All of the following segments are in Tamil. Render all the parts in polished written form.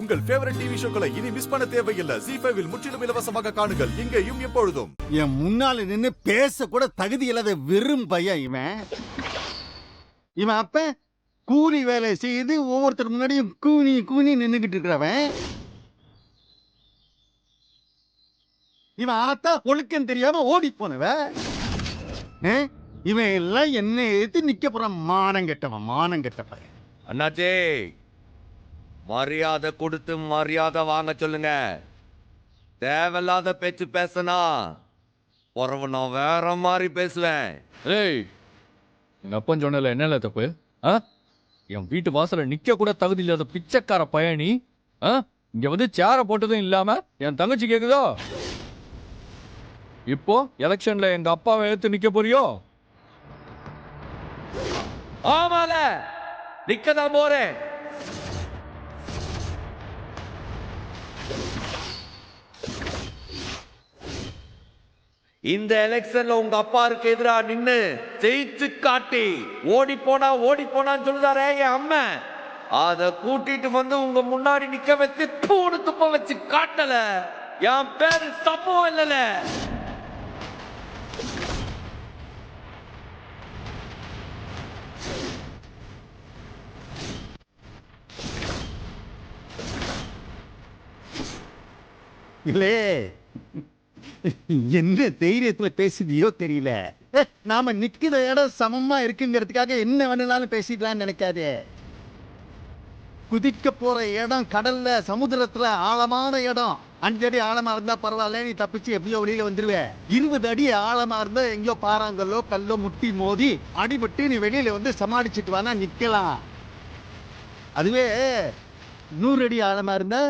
உங்கள் ஃபேவரட் டிவி ஷோக்களை இனி மிஸ் பண்ண தேவையில்லை. ZEE5 இல் முற்றிலும் இலவசமாக காணுங்கள். இங்கேயும் எப்பொழுதும். என் முன்னால நின்னு பேச கூட தகுதி இல்லாத வெறும் பையன் இவன் அப்ப கூலி வேலை செய்து ஒவ்வொருத்தர் முன்னாடியும் கூனி கூனி நின்னுகிட்டு இருக்கிறவன். இவன் ஆத்தா ஒழுக்கம் தெரியாம ஓடி போனவ. இவன் எல்லாம் என்ன எடுத்து நிக்க போறான். மானம் கெட்டவன். அண்ணாச்சே, மரியாதை கொடுத்து மரியாதை வாங்க சொல்லுங்க. தேவையில்லாத பேச்சு பேசனா உறவு நான் வேற மாதிரி பேசுவேன். ஏய், எங்க அப்பன் சொன்னல என்னல தப்பு? என் வீட்டு வாசல நிக்க கூட தகுதி இல்லாத பிச்சைக்கார பயணி இங்க வந்து சேர போட்டதும் இல்லாம என் தங்கச்சி கேக்குதோ? இப்போ எலெக்ஷன்ல எங்க அப்பாவை எடுத்து நிக்க போறியோ? ஆமால, நிக்கதான் போறேன். இந்த எலெக்ஷன்ல உங்க அப்பாருக்கு எதிராக நின்னு ஜெயிச்சு காட்டி ஓடி போனான்னு சொல்லுதாரே என் அம்மா, அத கூட்டிட்டு வந்து உங்க முன்னாடி நிக்க வச்சு தூணு துப்ப வச்சு காட்டல. என் பேரு சம்பவம் இல்லல. இல்லே, என்ன தைரியத்துல பேசுதியோ தெரியல. நாம நிக்கிற இடம் சமமா இருக்குங்கிறதுக்காக என்ன வேணும்னாலும் பேசிக்கலாம்னு நினைக்காதே. குதிக்க போற இடம் கடல்ல சமுத்திரத்துல ஆழமான இடம். 5 அடி ஆழமா இருந்தா பரவாயில்ல, நீ தப்பிச்சு எப்படியோ வெளியில வந்துருவே. 20 அடி ஆழமா இருந்தா எங்கயோ பாறாங்கல்லோ கல்லோ முட்டி மோதி அடிபட்டு நீ வெளியில வந்து சமாளிச்சுட்டு வானா நிக்கலாம். அதுவே 100 அடி ஆழமா இருந்தா,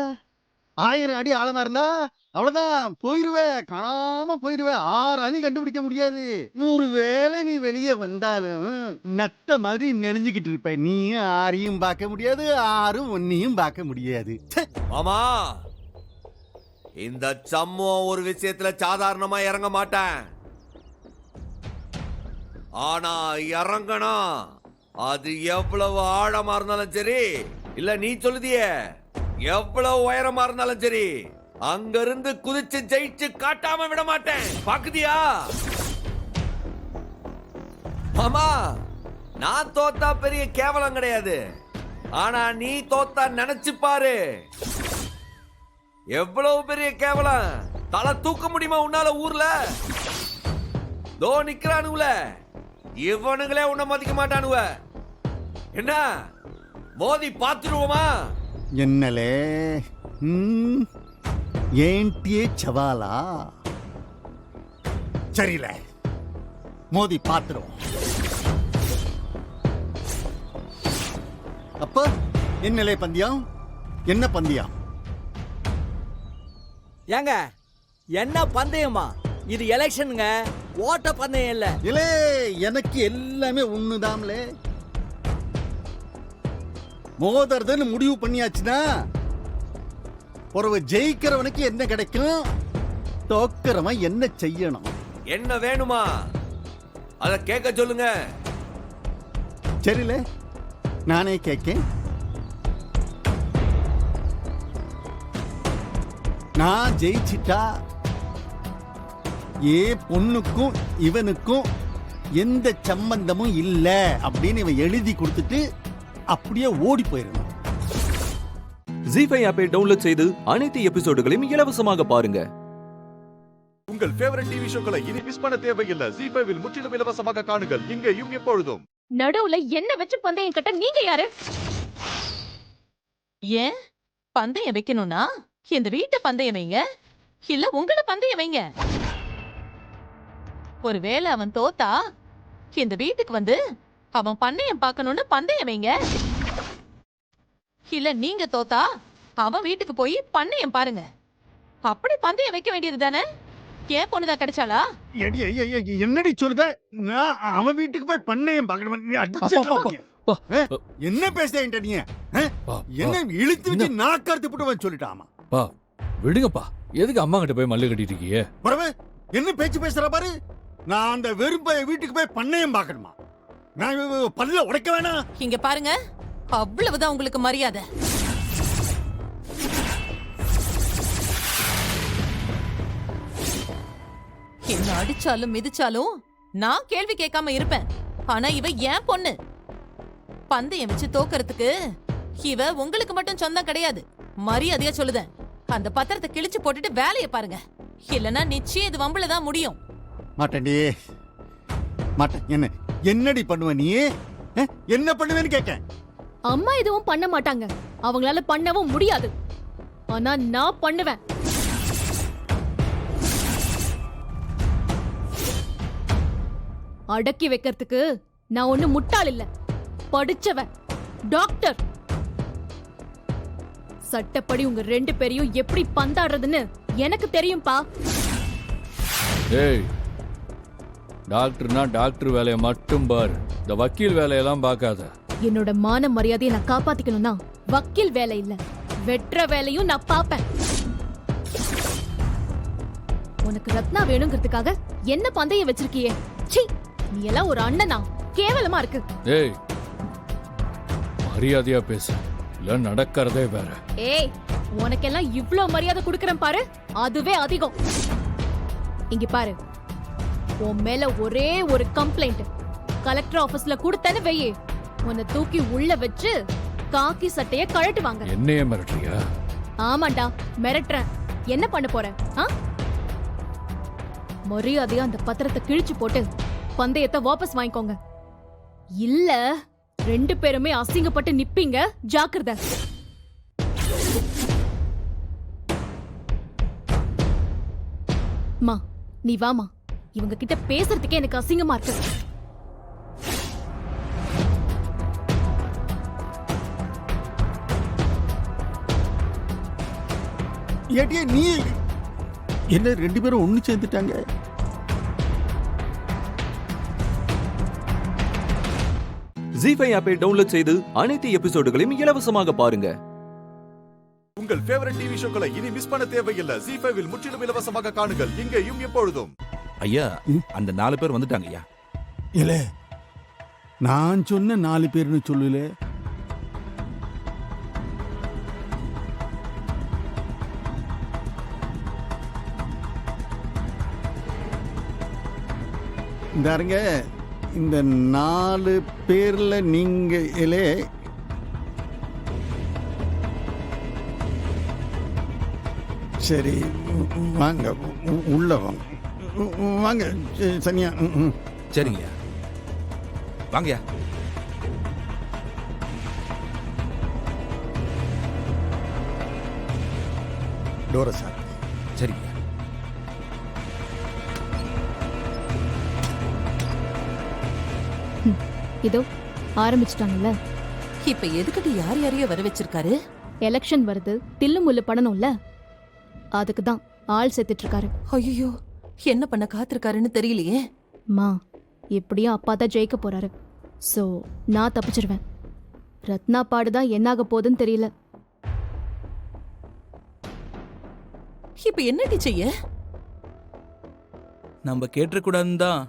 1000 அடி ஆழமா இருந்தா அவ்வளவுதான், போயிருவேன், காணாம போயிருவேன். 6 அடி கண்டுபிடிக்க முடியாது. 100 வேளை நீ வெளியே வந்தாலும் நட்ட மாதிரி நெறிஞ்சுக்கிட்டு இருப்ப. நீயும் 6ஐயும் பார்க்க முடியாது, 6ம் ஒன்னையும் பார்க்க முடியாது. ஆமா, இந்த சம்பவம் ஒரு விஷயத்துல சாதாரணமா இறங்க மாட்டேன். ஆனா இறங்கணும், அது எவ்வளவு ஆழமா இருந்தாலும் சரி, இல்ல நீ சொல்லுதியே எவ்வளவு உயரமா இருந்தாலும் சரி, அங்க இருந்து குதிச்சு ஜெயிச்சு காட்டாம விட மாட்டேன். பாக்குதியா மாமா, நான் தோத்தா பெரிய கேவலம் கிடையாது. ஆனா நீ தோத்தா நினைச்சு பாரு, எவ்வளவு பெரிய கேவலம். தலை தூக்க முடியுமா உன்னால ஊர்ல? தோ நிக்கிறானுங்கள, இவனுங்களே உன்னை மதிக்க மாட்டானுவ. என்ன மோதி பாத்துருவோமா? என்னலே ஏன்டியே சவாலா? சரியில்ல, மோதி பாத்துரும். அப்ப என்னலே பந்தயம்? என்ன பந்தயம்? ஏங்க, என்ன பந்தயமா? இது எலெக்ஷனுங்க, ஓட்ட பந்தயம் இல்ல. இல்லே, எனக்கு எல்லாமே ஒண்ணுதான்லே. மோதறதுன்னு முடிவு பண்ணியாச்சுன்னா ஒருவ ஜெயிக்கிறவனுக்கு என்ன கிடைக்கும், தோக்கிறவன் என்ன செய்யணும்? என்ன வேணுமா அத கேட்க சொல்லுங்க. சரியில்ல, நானே கேட்கேன். நான் ஜெயிச்சிட்டா ஏ பொண்ணுக்கும் இவனுக்கும் எந்த சம்பந்தமும் இல்ல அப்படின்னு இவன் எழுதி கொடுத்துட்டு அப்படியே ஓடி போயிடணும். ZEE5 ஆப்பை டவுன்லோட் செய்து அனைத்து எபிசோடுகளையும் இலவசமாக பாருங்க. உங்கள் ஃபேவரட் டிவி ஷோக்களை இனி மிஸ் பண்ண தேவையில்லை. ZEE5 இல் முற்றிலும் இலவசமாக காணுங்கள். இங்கேயும் எப்பொழுதும். நடுவுல என்ன வச்சு பந்தயம் கட்ட நீங்க யாரு? ஏன் பந்தயம் வைக்கணும்னா இந்த வீட்டை பந்தயம் வைங்க, இல்ல உங்களை பந்தயம் வைங்க. ஒருவேளை அவன் தோத்தா இந்த வீட்டுக்கு வந்து அவன் பண்ணையம் பார்க்கணும்னு பந்தயம் வைங்க, இல்ல நீங்க தோத்தா அவன் வீட்டுக்கு போய் பண்ணையம் பாருங்க. அப்படி பந்தயம் வைக்க வேண்டியது தானே? ஏன் பொண்ணுதான் கிடைச்சாளா? என்னடி சொல்லுத? நான் அவன் வீட்டுக்கு போய் பண்ணையம் பார்க்கணும். என்ன பேசுறேன் நீ? என்ன இழுத்து வச்சு நாக்கறுத்து போட்டு சொல்லிட்டாமா? பா விடுங்கப்பா, எதுக்கு அம்மா கிட்ட போய் மல்லு கட்டிட்டு இருக்கீங்க? என்ன பேச்சு பேசுற பாரு. நான் அந்த வெறுப்ப வீட்டுக்கு போய் பண்ணையம் பார்க்கணுமா? நான் பல்ல உடைக்க வேணாம். இங்க பாருங்க, அவ்வளவுதான் உங்களுக்கு மரியாதை. அடிச்சாலும் மிதிச்சாலும் நான் கேள்வி கேட்காம இருப்பேன். ஆனா இவ ஏன் பொண்ணு. பந்தயம் வச்சு தோக்கறதுக்கு இவ உங்களுக்கு மட்டும் சொந்தம் கிடையாது. மரியாதையா சொல்லுதேன், அந்த பத்திரத்தை கிழிச்சு போட்டுட்டு வேலையை பாருங்க. இல்லனா நிச்சயம் இது வம்புல தான் முடியும். மாட்டேன்டி மாட்டேன். என்னடி பண்ணுவ நீ? என்ன பண்ணுவேன்னு கேட்க. அம்மா எதுவும் பண்ண மாட்டாங்க, அவங்களால பண்ணவும் முடியாது. ஆனா நான் பண்ணுவேன். அடக்கி வைக்கிறதுக்கு நான் ஒண்ணு முட்டாள் இல்ல, படிச்சவன், டாக்டர். சட்டப்படி உங்க 2 பேரையும் எப்படி பந்தாடுறதுன்னு எனக்கு தெரியும்பா. ஏய், டாக்டர்னா டாக்டர் வேலையை மட்டும் பாரு, இந்த வக்கீல் வேலையெல்லாம் பார்க்காத. என்னோட மான மரியாதையை நான் காப்பாத்திக்கணும்னா வக்கீல் வேலை இல்ல, வெற்ற வேலையும் நான் பாப்பேன். உனக்கு ரத்னா வேணுங்கிறதுக்காக என்ன பந்தயம் வச்சிருக்கியே? சீ, நீ எல்லாம் ஒரு அண்ணனா? கேவலமா இருக்கு. ஏய், மரியாதையா பேசு, இல்ல நடக்கிறதே வேற. ஏய், உனக்கெல்லாம் இவ்ளோ மரியாதை கொடுக்கறேன் பாரு, அதுவே அதிகம். இங்க பாரு, உன் மேல ஒரே ஒரு கம்ப்ளைண்ட் கலெக்டர் ஆபீஸ்ல கொடுத்தேன்னு வெய்யே, உன்னை தூக்கி உள்ள வச்சு காக்கி சட்டைய கழட்டுவாங்க. என்னையே மிரட்டுறியா? ஆமாண்டா, மிரட்டுறேன். என்ன பண்ண போற? மரியாதையா அந்த பத்திரத்தை கிழிச்சு போட்டு பந்தயத்தை வாபஸ் வாங்கிக்கோங்க. இல்ல 2 பேருமே அசிங்கப்பட்டு நிப்பீங்க, ஜாக்கிரதை. மா, நீ வாமா, இவங்க கிட்ட பேசுறதுக்கே எனக்கு அசிங்கமா இருக்கு. ஏடியே நீ என்ன 2 பேரும் ஒண்ணு சேர்ந்துட்டாங்க. ஜீஃபை ஆப்பை டவுன்லோட் செய்து அனைத்து எபிசோடுகளையும் இலவசமாக பாருங்க. உங்கள் ஃபேவரட் டிவி ஷோக்களை இனி மிஸ் பண்ண தேவையில்லை. ஜீஃபைவில் முற்றிலும் இலவசமாக காணுங்கள், இங்கேயும் எப்பொழுதும். ஐயா, அந்த 4 பேர் வந்துட்டாங்க ஐயா. இல்ல, நான் சொன்ன 4 பேர்னு சொல்லல. இந்தாருங்க, இந்த 4 பேர்ல நீங்க இலே சரி வாங்க, உள்ள வாங்க வாங்க. சனியா சரிங்கய்யா, வாங்கய்யா. டோர சார். சரிங்கய்யா. இதோ ஆரம்பிச்சிட்டாங்கல்ல. இப்ப எதுக்கிட்டு யார் யாரையோ வர வச்சிருக்காரு? எலெக்ஷன் வருது, தில்லு முள்ளு பண்ணணும்ல, அதுக்கு தான் ஆள் சேர்த்துட்டு இருக்காரு. ஐயோ, என்ன பண்ண காத்திருக்காருன்னு தெரியலையே. மா, எப்படியும் அப்பா தான் ஜெயிக்க போறாரு. சோ நான் தப்பிச்சிருவேன். ரத்னா பாடுதான் என்னாக போகுதுன்னு தெரியல. இப்ப என்னடி செய்ய? நம்ம கேட்டக்கூடாதுன்னு தான்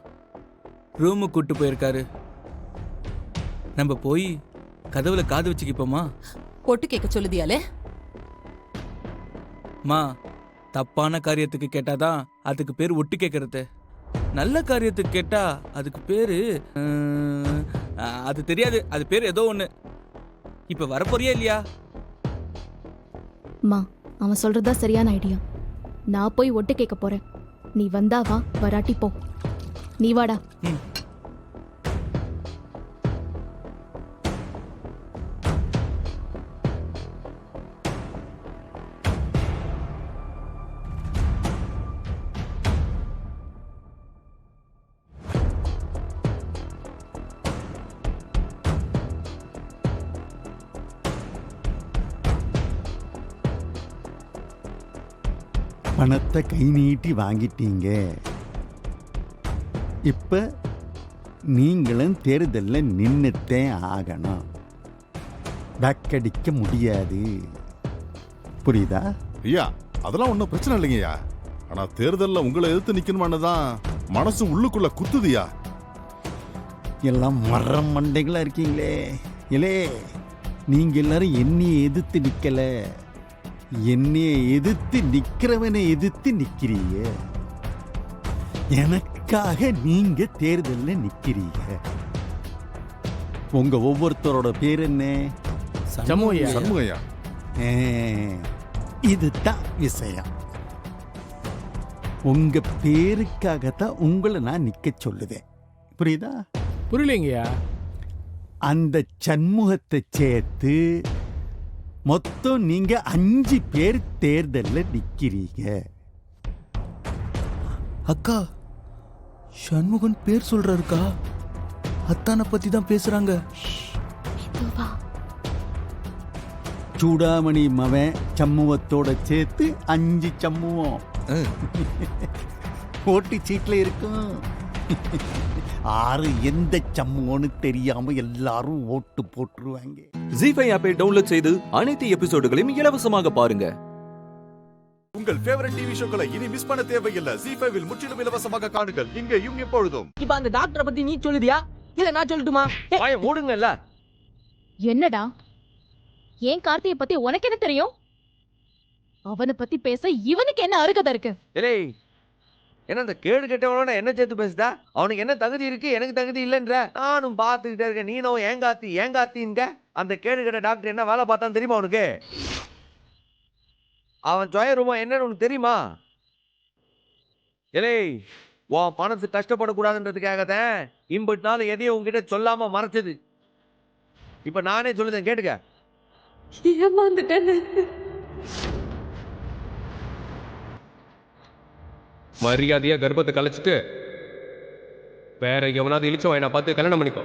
ரூமுக்கு கூட்டு போயிருக்காரு. நம்ம போய் கதவுல காது வச்சுக்கிப்போமா? ஒட்டு கேட்க சொல்லுதியாலே? மா, தப்பான காரியத்துக்கு கேட்டாதான் அதுக்கு பேர் ஒட்டு கேட்கறது. நல்ல காரியத்துக்கு கேட்டா அதுக்கு பேரு அது தெரியாது, அது பேர் ஏதோ ஒண்ணு. இப்ப வரப்போறியா இல்லையா? மா, அவன் சொல்றதா சரியான ஐடியா. நான் போய் ஒட்டு கேட்க போறேன். நீ வந்தா வா, வராட்டி போ. நீ வாடா. பணத்தை கை நீட்டி வாங்கிட்டீங்க. இப்ப நீங்களும் தேர்தல்ல நின்னுத்தே ஆகணும். பேக்கடிக்க முடியாது. புரியுதா? ஐயா, அதெல்லாம் ஒன்றும் பிரச்சனை இல்லைங்கய்யா. ஆனா தேர்தலில் உங்களை எதிர்த்து நிக்கணுமான்னு தான் மனசு உள்ளுக்குள்ள குத்துதியா. எல்லாம் மரம் மண்டைகளா இருக்கீங்களே. இல்லே, நீங்க எல்லாரும் என்னைய எதிர்த்து நிக்கல, என்னைய எதிர்த்து நிக்கிறவனை எதிர்த்து நிக்கிறீங்க. எனக்காக நீங்க தேர்தல்ல நிக்கிறீங்க. உங்க ஒவ்வொருத்தரோட பேர் என்ன? சண்முகையா. இதுதான் விஷயம். உங்க பேருக்காகத்தான் உங்களை நான் நிக்க சொல்லுவேன். புரியுதா? புரியலைங்கய்யா. அந்த சண்முகத்தை சேர்த்து மொத்தம் நீங்க 5 பேர் தேர்தல்ல நிக்கிறீங்க. அக்கா, சண்முகன் பேர் சொல்றாருக்கா. அத்தானை பத்தி தான் பேசுறாங்க. சூடாமணி மவன் சம்முவத்தோட சேர்த்து 5 சம்முவம் ஓட்டு சீட்ல இருக்கும். 6 எந்த சம்முவன்னு தெரியாம எல்லாரும் ஓட்டு போட்டுருவாங்க. ஜி5 ஆப்பை டவுன்லோட் செய்து அனைத்து எபிசோடுகளையும் இலவசமாக பாருங்க. உங்கள் ஃபேவரட் டிவி ஷோக்களை இனி மிஸ் பண்ண தேவையில்லை. ஜி5வில் முற்றிலும் இலவசமாக காணுங்கள் இங்கேயும் எப்பொழுதும். இப்ப அந்த டாக்டரை பத்தி நீ சொல்லுதியா இல்ல நான் சொல்லட்டுமா? வாய மூடுங்கல்ல. என்னடா, ஏன் கார்த்தியை பத்தி உனக்கு என்ன தெரியும்? அவனை பத்தி பேச இவனுக்கு என்ன அருகதை இருக்கு? ஏய், என்ன இந்த கேடு கெட்டவனோட என்ன சேர்த்து பேசுதா? அவனுக்கு என்ன தகுதி இருக்கு, எனக்கு தகுதி இல்லைன்ற? நானும் பார்த்துக்கிட்டே இருக்கேன். நீனும் ஏங்காத்திங்க. அந்த கேடு கெட்ட டாக்டர் என்ன வேலை பார்த்தான்னு தெரியுமா உனக்கு? அவன் ஜொயருமா என்னன்னு உனக்கு தெரியுமா? ஏய், உன் பணத்து கஷ்டப்படக்கூடாதுன்றதுக்காகத்தான் இம்பட்டு நாள் எதையும் உங்ககிட்ட சொல்லாம மறைச்சது. இப்ப நானே சொல்லுதேன், கேட்டுக்க. ஏமாந்துட்டேன்னு. மரியாதையா கர்ப்பத்தை கலைச்சிட்டு வேற எவனாவது இழிச்ச வாயினா பார்த்து கல்யாணம் பண்ணிக்கோ.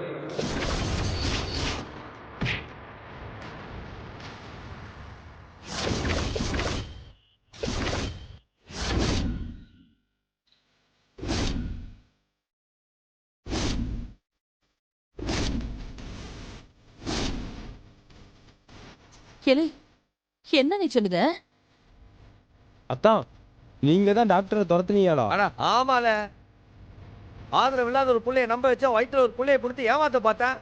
கேளு, என்ன நீ சொல்லுத? அத்தான், நீங்க தான் டாக்டரை துரத்துனீங்களா? ஆனா ஆமால, ஆதரவு இல்லாத ஒரு புள்ளைய நம்ப வச்சா வயிற்றுல ஒரு புள்ளைய கொடுத்து ஏமாத்த பார்த்தேன்.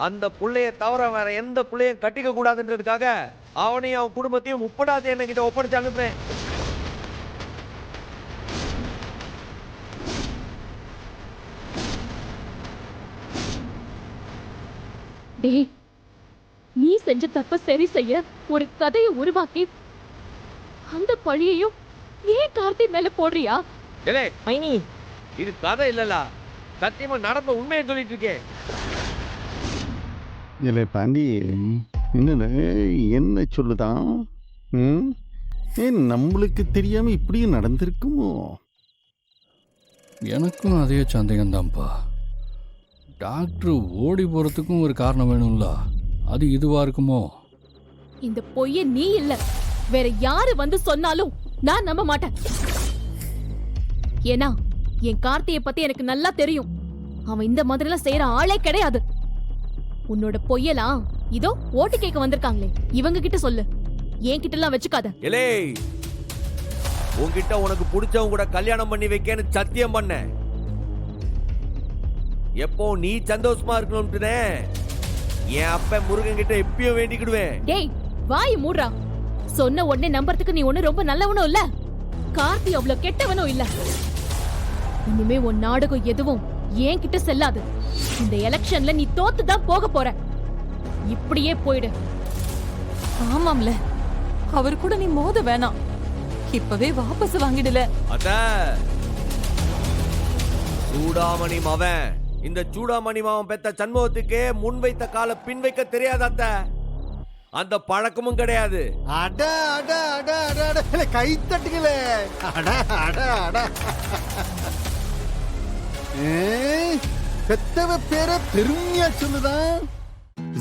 அந்த புள்ளைய தவிர வேற எந்த புள்ளையும் கட்டிக்க கூடாதுன்றதுக்காக அவனையும் அவன் குடும்பத்தையும் முப்படாத என்ன கிட்ட ஒப்படைச்சு அனுப்புறேன். டேய், நீ செஞ்ச தப்ப சரி செய்ய ஒரு கதையை உருவாக்கி அந்த பழியையும் ஏன் கார்த்தி மேல போடுறியா? ஏலே மைனி, இது கதை இல்லல, சத்தியமா நடந்த உண்மையை சொல்லிட்டு இருக்கேன். இல்லை பாண்டி, என்ன சொல்லுதான்? ஏன் நம்மளுக்கு தெரியாம இப்படியும் நடந்திருக்குமோ? எனக்கும் அதே சந்தேகம்தான்ப்பா. டாக்டர் ஓடி போறதுக்கும் ஒரு காரணம் வேணும்ல, அது இதுவா இருக்குமோ? இந்த பொய்ய நீ இல்ல வேற யாரு வந்து சொன்னாலும் நான் நம்ப மாட்டேன். ஏன்னா என் கார்த்தியை பத்தி எனக்கு நல்லா தெரியும். அவன் இந்த மாதிரிலாம் செய்யற ஆளே கிடையாது. உன்னோட பொய்யலாம் இதோ ஓட்டு கேட்க வந்திருக்காங்களே இவங்க கிட்ட சொல்லு, என் கிட்ட எல்லாம் வச்சுக்காத. ஏலே, உன்கிட்ட உனக்கு பிடிச்சவங்க கூட கல்யாணம் பண்ணி வைக்கன்னு சத்தியம் பண்ண. எப்போ நீ சந்தோஷமா இருக்கணும்னு என் அப்ப முருகன் கிட்ட எப்பயும் வேண்டிக்கிடுவேன். டேய், வாய் மூடுறா. சொன்ன உடனே நம்பறதுக்கு நீ ஒண்ணு ரொம்ப நல்லவனும் இல்ல, கார்த்தி அவ்வளவு கெட்டவனும் இல்ல. இனிமே உன் நாடகம் எதுவும் ஏன் கிட்ட செல்லாது. இந்த எலெக்ஷன்ல நீ தோத்து தான் போக போற. இப்படியே போயிடு. ஆமாம்ல, அவர் கூட நீ மோத வேணாம். இப்பவே வாபஸ் வாங்கிடல. அத சூடாமணி மவன், இந்த சூடாமணி மாவன் பெத்த சண்முகத்துக்கே முன் வைத்த கால பின் வைக்க தெரியாத அந்த பழக்கமும் கிடையாது. அட அட அட அட அட, கை தட்டுகளே. அட அட அட, பெத்தவ பேரை பெருமையா சொல்லுதான்.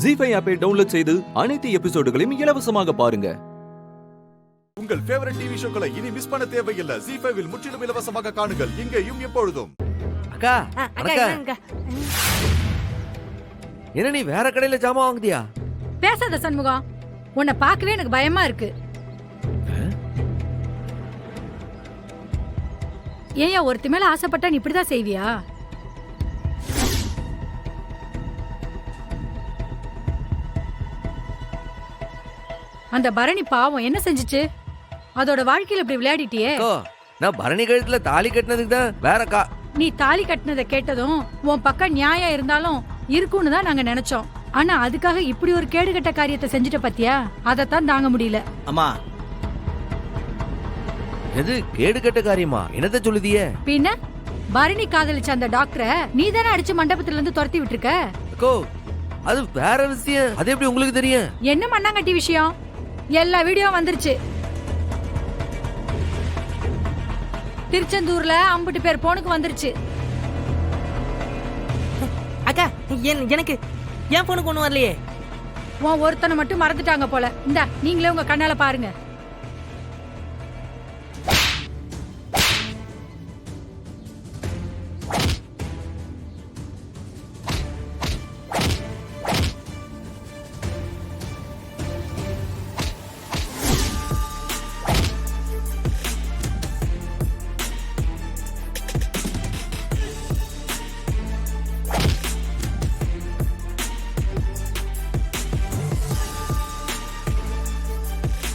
ஜி5 ஆப்பை டவுன்லோட் செய்து அனைத்து எபிசோடுகளையும் இலவசமாக பாருங்க. உங்கள் ஃபேவரட் டிவி ஷோக்களை இனி மிஸ் பண்ண தேவையில்லை. ஜி5வில் முற்றிலும் இலவசமாக காணுங்கள் இங்கேயும் எப்பொழுதும். அக்கா, அக்கா, என்ன நீ வேற கடையில ஜாமான் வாங்குதியா? பேசாத சண்முகம், உன்னை பார்க்கவே எனக்கு பயமா இருக்கு. ஏயா ஒருத்தி மேல ஆசைப்பட்டா நீ இப்படிதான் செய்வியா? அந்த பரணி பாவம் என்ன செஞ்சுச்சு? அதோட வாழ்க்கையில இப்படி விளையாடிட்டியே. நான் பரணி கழுத்துல தாலி கட்டினதுக்கு தான் வேற நீ தாலி கட்டினதை கேட்டதும் உன் பக்கம் நியாயம் இருந்தாலும் இருக்கும்னு தான் நாங்க நினைச்சோம். ஆனா அதுக்காக இப்படி ஒரு கேடுகட்ட காரியத்தை செஞ்சுட்ட பத்தியா, அதைத்தான் தாங்க முடியல. அம்மா எது கேடு கட்ட காரியமா? என்னத்த சொல்லுதியே? பின்ன பரணி காதலிச்ச அந்த டாக்டரை நீ தானே அடிச்சு மண்டபத்துல இருந்து துரத்தி விட்டுருக்க. அக்கோ அது வேற விஷயம். அது எப்படி உங்களுக்கு தெரியும்? என்ன மண்ணாங்கட்டி விஷயம்? எல்லா வீடியோ வந்துருச்சு. திருச்செந்தூர்ல 50 பேர் போனுக்கு வந்துருச்சு. அக்கா எனக்கு என் போனுக்கு ஒண்ணு வரலையே. உன் ஒருத்தனை மட்டும் மறந்துட்டாங்க போல. இந்தா நீங்களே உங்க கண்ணால பாருங்க.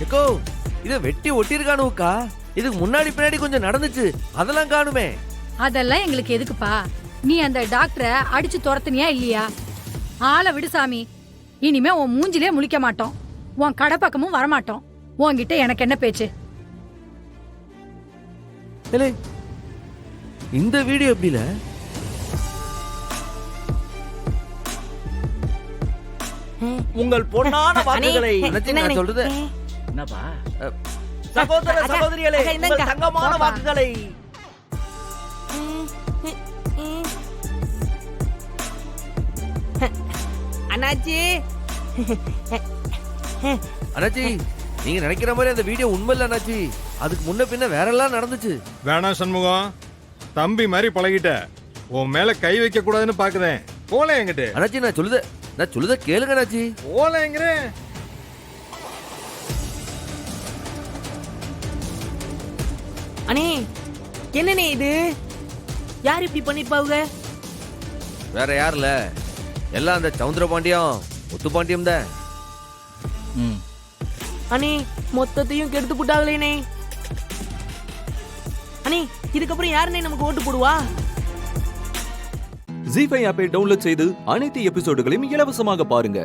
அக்கோ இத வெட்டி ஒட்டிருக்கானுக்கா. இதுக்கு முன்னாடி பின்னாடி கொஞ்சம் நடந்துச்சு, அதெல்லாம் காணுமே. அதெல்லாம் எங்களுக்கு எதுக்குப்பா? நீ அந்த டாக்டரை அடிச்சு துரத்துனியா இல்லையா? ஆளை விடு சாமி. இனிமே உன் மூஞ்சிலே முழிக்க மாட்டோம், உன் கடை பக்கமும் வரமாட்டோம். உன்கிட்ட எனக்கு என்ன பேச்சு? இந்த வீடியோ எப்படில? உங்கள் பொன்னான வாக்குகளை நான் சொல்றது என்னப்பா? சகோதர சகோதரிகளே, உங்கள் தங்கமான வாக்குகளை. அண்ணாச்சி அண்ணாச்சி, நீங்க நினைக்கிற மாதிரி அந்த வீடியோ உண்மை இல்ல அண்ணாச்சி. அதுக்கு முன்ன பின்ன வேற எல்லாம் நடந்துச்சு. வேணாம் சண்முகம், தம்பி மாதிரி பழகிட்ட. உன் மேல கை வைக்க கூடாதுன்னு பாக்குறேன். போல என்கிட்ட. அண்ணாச்சி நான் சொல்லுத கேளுங்க அண்ணாச்சி. போல எங்கிறேன். அண்ணே என்னண்ணே இது? யார் இப்படி பண்ணிருப்பாவுங்க? வேற யாருல, எல்லாம் அந்த சவுந்தர பாண்டியம் முத்து பாண்டியம் தான். அண்ணே மொத்தத்தையும் கெடுத்து போட்டாங்களேனே. அண்ணே இதுக்கப்புறம் யாருனே நமக்கு ஓட்டு போடுவா? ஜீ5 ஆப்பை டவுன்லோட் செய்து அனைத்து எபிசோடுகளையும் இலவசமாக பாருங்க.